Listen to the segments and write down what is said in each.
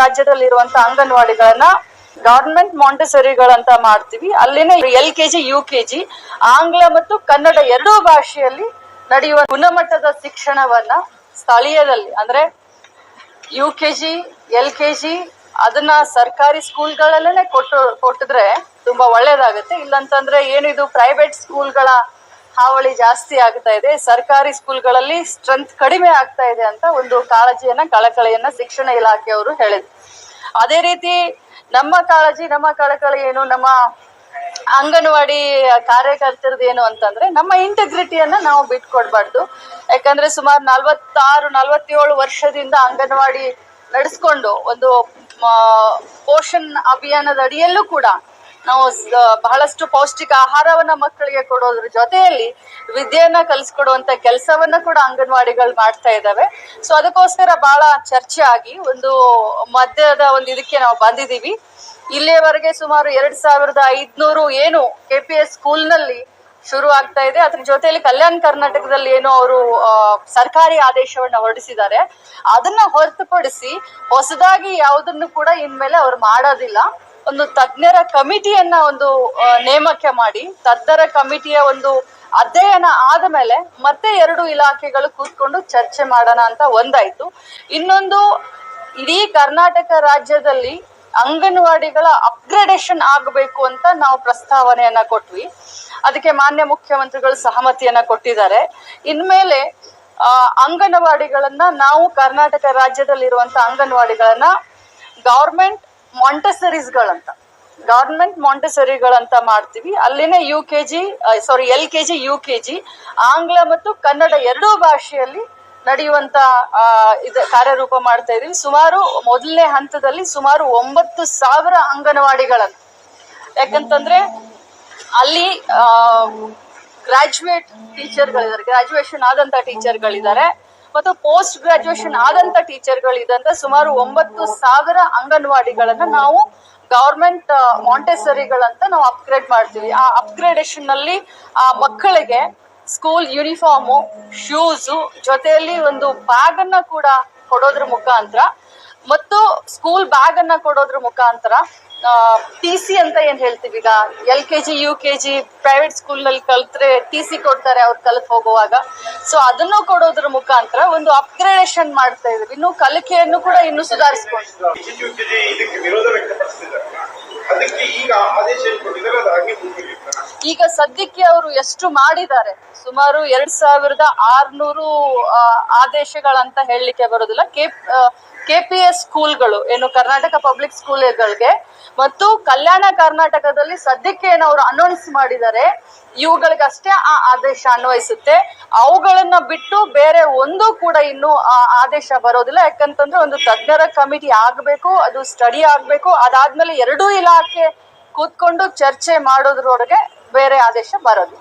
ರಾಜ್ಯದಲ್ಲಿರುವಂತ ಅಂಗನವಾಡಿಗಳನ್ನ government ಮಾಂಟೆಸರಿಗಳಂತ ಮಾಡ್ತೀವಿ. ಅಲ್ಲಿನೇ LKG UKG ಆಂಗ್ಲ ಮತ್ತು ಕನ್ನಡ ಎರಡೂ ಭಾಷೆಯಲ್ಲಿ ನಡೆಯುವ ಗುಣಮಟ್ಟದ ಶಿಕ್ಷಣವನ್ನ ಸ್ಥಳೀಯದಲ್ಲಿ ಅಂದ್ರೆ UKG LKG ಅದನ್ನ ಸರ್ಕಾರಿ ಸ್ಕೂಲ್ಗಳಲ್ಲೇ ಕೊಟ್ಟಿದ್ರೆ ತುಂಬಾ ಒಳ್ಳೇದಾಗುತ್ತೆ. ಇಲ್ಲಂತಂದ್ರೆ ಏನಿದು ಪ್ರೈವೇಟ್ ಸ್ಕೂಲ್ಗಳ ಹಾವಳಿ ಜಾಸ್ತಿ ಆಗ್ತಾ ಇದೆ, ಸರ್ಕಾರಿ ಸ್ಕೂಲ್ಗಳಲ್ಲಿ ಸ್ಟ್ರೆಂತ್ ಕಡಿಮೆ ಆಗ್ತಾ ಇದೆ ಅಂತ ಒಂದು ಕಾಳಜಿಯನ್ನ ಕಳಕಳಿಯನ್ನ ಶಿಕ್ಷಣ ಇಲಾಖೆಯವರು ಹೇಳಿದ್ರು. ಅದೇ ರೀತಿ ನಮ್ಮ ಕಾಳಜಿ ನಮ್ಮ ಕಳಕಳಿ ಏನು, ನಮ್ಮ ಅಂಗನವಾಡಿ ಕಾರ್ಯಕರ್ತರದ್ದು ಏನು ಅಂತಂದ್ರೆ ನಮ್ಮ ಇಂಟೆಗ್ರಿಟಿಯನ್ನ ನಾವು ಬಿಟ್ಕೊಡ್ಬಾರ್ದು. ಯಾಕಂದ್ರೆ ಸುಮಾರು 46-47 ವರ್ಷದಿಂದ ಅಂಗನವಾಡಿ ನಡೆಸ್ಕೊಂಡು ಒಂದು ಪೋಷಣ್ ಅಭಿಯಾನದ ಅಡಿಯಲ್ಲೂ ಕೂಡ ನಾವು ಬಹಳಷ್ಟು ಪೌಷ್ಟಿಕ ಆಹಾರವನ್ನ ಮಕ್ಕಳಿಗೆ ಕೊಡೋದ್ರ ಜೊತೆಯಲ್ಲಿ ವಿದ್ಯೆಯನ್ನ ಕಲಿಸ್ಕೊಡುವಂತ ಕೆಲಸವನ್ನ ಕೂಡ ಅಂಗನವಾಡಿಗಳು ಮಾಡ್ತಾ ಇದ್ದಾವೆ. ಸೊ ಅದಕ್ಕೋಸ್ಕರ ಬಹಳ ಚರ್ಚೆ ಆಗಿ ಒಂದು ಮಧ್ಯದ ಒಂದು ಇದಕ್ಕೆ ನಾವು ಬಂದಿದ್ದೀವಿ. ಇಲ್ಲಿಯವರೆಗೆ ಸುಮಾರು 2500 ಏನು KPS ಸ್ಕೂಲ್ನಲ್ಲಿ ಶುರು ಆಗ್ತಾ ಇದೆ. ಅದ್ರ ಜೊತೆಯಲ್ಲಿ ಕಲ್ಯಾಣ ಕರ್ನಾಟಕದಲ್ಲಿ ಏನು ಅವರು ಸರ್ಕಾರಿ ಆದೇಶವನ್ನ ಹೊರಡಿಸಿದ್ದಾರೆ, ಅದನ್ನ ಹೊರತುಪಡಿಸಿ ಹೊಸದಾಗಿ ಯಾವುದನ್ನು ಕೂಡ ಇನ್ಮೇಲೆ ಅವ್ರು ಮಾಡೋದಿಲ್ಲ. ಒಂದು ತಜ್ಞರ ಕಮಿಟಿಯನ್ನ ಒಂದು ನೇಮಕ ಮಾಡಿ ತಜ್ಞರ ಕಮಿಟಿಯ ಒಂದು ಅಧ್ಯಯನ ಆದ ಮೇಲೆ ಮತ್ತೆ 2 ಇಲಾಖೆಗಳು ಕೂತ್ಕೊಂಡು ಚರ್ಚೆ ಮಾಡೋಣ ಅಂತ ಒಂದಾಯ್ತು. ಇನ್ನೊಂದು, ಇಡೀ ಕರ್ನಾಟಕ ರಾಜ್ಯದಲ್ಲಿ ಅಂಗನವಾಡಿಗಳ ಅಪ್ಗ್ರೇಡೇಷನ್ ಆಗಬೇಕು ಅಂತ ನಾವು ಪ್ರಸ್ತಾವನೆಯನ್ನ ಕೊಟ್ವಿ. ಅದಕ್ಕೆ ಮಾನ್ಯ ಮುಖ್ಯಮಂತ್ರಿಗಳು ಸಹಮತಿಯನ್ನ ಕೊಟ್ಟಿದ್ದಾರೆ. ಇನ್ಮೇಲೆ ಅಂಗನವಾಡಿಗಳನ್ನ ನಾವು ಕರ್ನಾಟಕ ರಾಜ್ಯದಲ್ಲಿರುವಂತ ಅಂಗನವಾಡಿಗಳನ್ನ ಗವರ್ಮೆಂಟ್ ಮಾಂಟೆಸರಿಗಳಂತ ಮಾಡ್ತೀವಿ. ಅಲ್ಲಿನೇ LKG UKG ಆಂಗ್ಲ ಮತ್ತು ಕನ್ನಡ ಎರಡೂ ಭಾಷೆಯಲ್ಲಿ ನಡೆಯುವಂತ ಕಾರ್ಯರೂಪ ಮಾಡ್ತಾ ಇದೀವಿ. ಸುಮಾರು ಮೊದಲನೇ ಹಂತದಲ್ಲಿ ಸುಮಾರು 9,000 ಅಂಗನವಾಡಿಗಳನ್ನು, ಯಾಕಂತಂದ್ರೆ ಅಲ್ಲಿ ಗ್ರಾಜುಯೇಷನ್ ಆದಂತ ಟೀಚರ್ಗಳಿದ್ದಾರೆ ಮತ್ತು ಪೋಸ್ಟ್ ಗ್ರಾಜುಯೇಷನ್ ಆದಂತ ಟೀಚರ್ಗಳಿದೆ. ಸುಮಾರು 9,000 ಅಂಗನವಾಡಿಗಳನ್ನ ನಾವು ಗವರ್ಮೆಂಟ್ ಮಾಂಟೆಸರಿಗಳಂತ ನಾವು ಅಪ್ಗ್ರೇಡ್ ಮಾಡ್ತೀವಿ. ಆ ಅಪ್ಗ್ರೇಡೇಷನ್ ನಲ್ಲಿ ಆ ಮಕ್ಕಳಿಗೆ ಸ್ಕೂಲ್ ಯೂನಿಫಾರ್ಮು, ಶೂಸು, ಜೊತೆಯಲ್ಲಿ ಒಂದು ಬ್ಯಾಗ್ ಅನ್ನ ಕೂಡ ಕೊಡೋದ್ರ ಮುಖಾಂತರ ಮತ್ತು ಸ್ಕೂಲ್ ಬ್ಯಾಗ್ ಅನ್ನ ಕೊಡೋದ್ರ ಮುಖಾಂತರ TC ಅಂತ ಏನ್ ಹೇಳ್ತೀವಿ, ಈಗ LKG UKG ಪ್ರೈವೇಟ್ ಸ್ಕೂಲ್ ನಲ್ಲಿ ಕಲ್ತ್ರೆ TC ಕೊಡ್ತಾರೆ ಅವ್ರು ಕಲಿತ್ ಹೋಗುವಾಗ. ಸೊ ಅದನ್ನು ಕೊಡೋದ್ರ ಮುಖಾಂತರ ಒಂದು ಅಪ್ಗ್ರೇಡೇಷನ್ ಮಾಡ್ತಾ ಇದೀವಿ. ಇನ್ನು ಕಲಿಕೆಯನ್ನು ಕೂಡ ಇನ್ನು ಸುಧಾರಿಸ್ಕೊಂಡು ಈಗ ಸದ್ಯಕ್ಕೆ ಅವರು ಎಷ್ಟು ಮಾಡಿದ್ದಾರೆ, ಸುಮಾರು 2600 ಆದೇಶಗಳಂತ ಹೇಳಲಿಕ್ಕೆ ಬರೋದಿಲ್ಲ. KPS ಸ್ಕೂಲ್ಗಳು ಏನು ಕರ್ನಾಟಕ ಪಬ್ಲಿಕ್ ಸ್ಕೂಲ್ಗಳಿಗೆ ಮತ್ತು ಕಲ್ಯಾಣ ಕರ್ನಾಟಕದಲ್ಲಿ ಸದ್ಯಕ್ಕೆ ಏನು ಅವರು ಅನೌನ್ಸ್ ಮಾಡಿದ್ದಾರೆ ಇವುಗಳಿಗಷ್ಟೇ ಆ ಆದೇಶ ಅನ್ವಯಿಸುತ್ತೆ. ಅವುಗಳನ್ನ ಬಿಟ್ಟು ಬೇರೆ ಒಂದು ಕೂಡ ಇನ್ನು ಆದೇಶ ಬರೋದಿಲ್ಲ. ಯಾಕಂತಂದ್ರೆ ಒಂದು ತಜ್ಞರ ಕಮಿಟಿ ಆಗ್ಬೇಕು, ಅದು ಸ್ಟಡಿ ಆಗ್ಬೇಕು. ಅದಾದ್ಮೇಲೆ 2 ಇಲಾಖೆ ಕೂತ್ಕೊಂಡು ಚರ್ಚೆ ಮಾಡೋದ್ರೊಳಗೆ ಬೇರೆ ಆದೇಶ ಬರೋದು.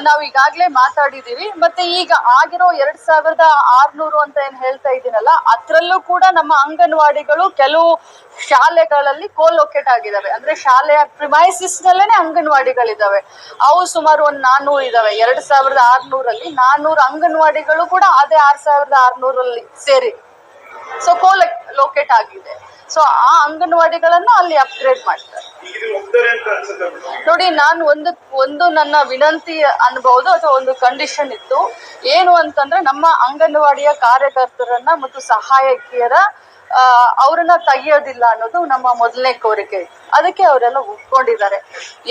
ನಾವು ಈಗಾಗ್ಲೇ ಮಾತಾಡಿದೀವಿ. ಮತ್ತೆ ಈಗ ಆಗಿರೋ 2600 ಅಂತ ಏನ್ ಹೇಳ್ತಾ ಇದ್ದೀನಲ್ಲ, ಅದ್ರಲ್ಲೂ ಕೂಡ ನಮ್ಮ ಅಂಗನವಾಡಿಗಳು ಕೆಲವು ಶಾಲೆಗಳಲ್ಲಿ ಕೋಲೊಕೇಟ್ ಆಗಿದಾವೆ. ಅಂದ್ರೆ ಶಾಲೆಯ ಪ್ರಿಮೈಸಿಸ್ ನಲ್ಲೇನೆ ಅಂಗನವಾಡಿಗಳಿದಾವೆ. ಅವು ಸುಮಾರು ಒಂದು 400 ಇದಾವೆ. 2600 400 ಅಂಗನವಾಡಿಗಳು ಕೂಡ ಅದೇ 6600 ಸೇರಿ ಸೊ ಲೊಕೇಟ್ ಆಗಿದೆ. ಸೊ ಆ ಅಂಗನವಾಡಿಗಳನ್ನ ಅಲ್ಲಿ ಅಪ್ಗ್ರೇಡ್ ಮಾಡ್ತಾರೆ. ನೋಡಿ, ನಾನು ಒಂದು ನನ್ನ ವಿನಂತಿ ಅನ್ಬಹುದು ಅಥವಾ ಒಂದು ಕಂಡೀಷನ್ ಇತ್ತು. ಏನು ಅಂತಂದ್ರೆ ನಮ್ಮ ಅಂಗನವಾಡಿಯ ಕಾರ್ಯಕರ್ತರನ್ನ ಮತ್ತು ಸಹಾಯಕಿಯರ ಅವ್ರನ್ನ ತೆಗಿಯೋದಿಲ್ಲ ಅನ್ನೋದು ನಮ್ಮ ಮೊದಲನೇ ಕೋರಿಕೆ. ಅದಕ್ಕೆ ಅವರೆಲ್ಲ ಒಪ್ಕೊಂಡಿದ್ದಾರೆ.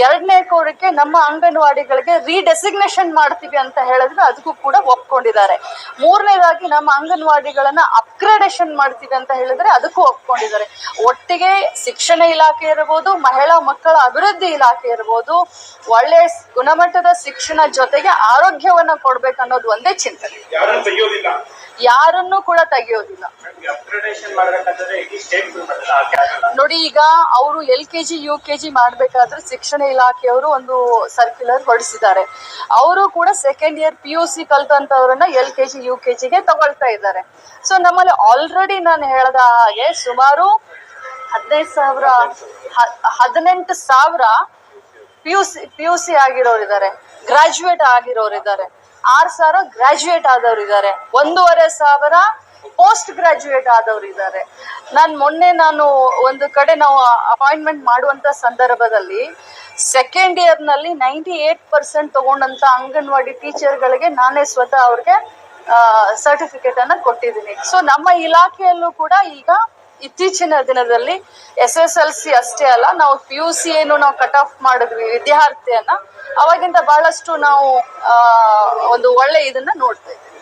2ನೇ ಕೋರಿಕೆ, ನಮ್ಮ ಅಂಗನವಾಡಿಗಳಿಗೆ ರೀಡೆಸಿಗ್ನೇಷನ್ ಮಾಡ್ತೀವಿ ಅಂತ ಹೇಳಿದ್ರೆ ಅದಕ್ಕೂ ಕೂಡ ಒಪ್ಕೊಂಡಿದ್ದಾರೆ. 3ನೇದಾಗಿ ನಮ್ಮ ಅಂಗನವಾಡಿಗಳನ್ನ ಅಪ್ಗ್ರೇಡೇಷನ್ ಮಾಡ್ತೀವಿ ಅಂತ ಹೇಳಿದ್ರೆ ಅದಕ್ಕೂ ಒಪ್ಕೊಂಡಿದ್ದಾರೆ. ಒಟ್ಟಿಗೆ ಶಿಕ್ಷಣ ಇಲಾಖೆ ಇರಬಹುದು, ಮಹಿಳಾ ಮಕ್ಕಳ ಅಭಿವೃದ್ಧಿ ಇಲಾಖೆ ಇರಬಹುದು, ಒಳ್ಳೆ ಗುಣಮಟ್ಟದ ಶಿಕ್ಷಣ ಜೊತೆಗೆ ಆರೋಗ್ಯವನ್ನ ಕೊಡ್ಬೇಕನ್ನೋದು ಒಂದೇ ಚಿಂತನೆ. ಯಾರನ್ನು ಕೂಡ ತೆಗಿಯೋದಿಲ್ಲ. ನೋಡಿ, ಈಗ ಅವರು LKG UKG ಮಾಡ್ಬೇಕಾದ್ರೆ ಶಿಕ್ಷಣ ಇಲಾಖೆಯವರು ಒಂದು ಸರ್ಕ್ಯುಲರ್ ಹೊರಡಿಸಿದ್ದಾರೆ. ಅವರು ಕೂಡ second year PUC ಕಲ್ತಂತವ್ರನ್ನ LKG UKG ಗೆ ತಗೊಳ್ತಾ ಇದ್ದಾರೆ. ಸೊ ನಮ್ಮಲ್ಲಿ ಆಲ್ರೆಡಿ ನಾನು ಹೇಳ್ದ ಹಾಗೆ ಸುಮಾರು 18,000 PUC ಆಗಿರೋರಿದ್ದಾರೆ, ಗ್ರಾಜುಯೇಟ್ ಆಗಿರೋರಿದ್ದಾರೆ, 6,000 ಗ್ರಾಜುಯೇಟ್ ಆದವ್ರು ಇದ್ದಾರೆ, 1,500 ಪೋಸ್ಟ್ ಗ್ರಾಜುಯೇಟ್ ಆದವರು ಇದ್ದಾರೆ. ನಾನು ಒಂದು ಕಡೆ ನಾವು ಅಪಾಯಿಂಟ್ಮೆಂಟ್ ಮಾಡುವಂತ ಸಂದರ್ಭದಲ್ಲಿ ಸೆಕೆಂಡ್ ಇಯರ್ ನಲ್ಲಿ 98% ತಗೊಂಡಂತ ಅಂಗನವಾಡಿ ಟೀಚರ್ಗಳಿಗೆ ನಾನೇ ಸ್ವತಃ ಅವ್ರಿಗೆ ಸರ್ಟಿಫಿಕೇಟ್ ಅನ್ನ ಕೊಟ್ಟಿದ್ದೀನಿ. ಸೊ ನಮ್ಮ ಇಲಾಖೆಯಲ್ಲೂ ಕೂಡ ಈಗ ಇತ್ತೀಚಿನ ದಿನದಲ್ಲಿ SSLC ಅಷ್ಟೇ ಅಲ್ಲ, ನಾವು PUC ಏನು ನಾವು ಕಟ್ ಆಫ್ ಮಾಡಿದ್ವಿ ವಿದ್ಯಾರ್ಥಿಯನ್ನ, ಅವಾಗಿಂದ ಬಹಳಷ್ಟು ನಾವು ಒಂದು ಒಳ್ಳೆ ಇದನ್ನ ನೋಡ್ತಾ ಇದ್ದೀವಿ.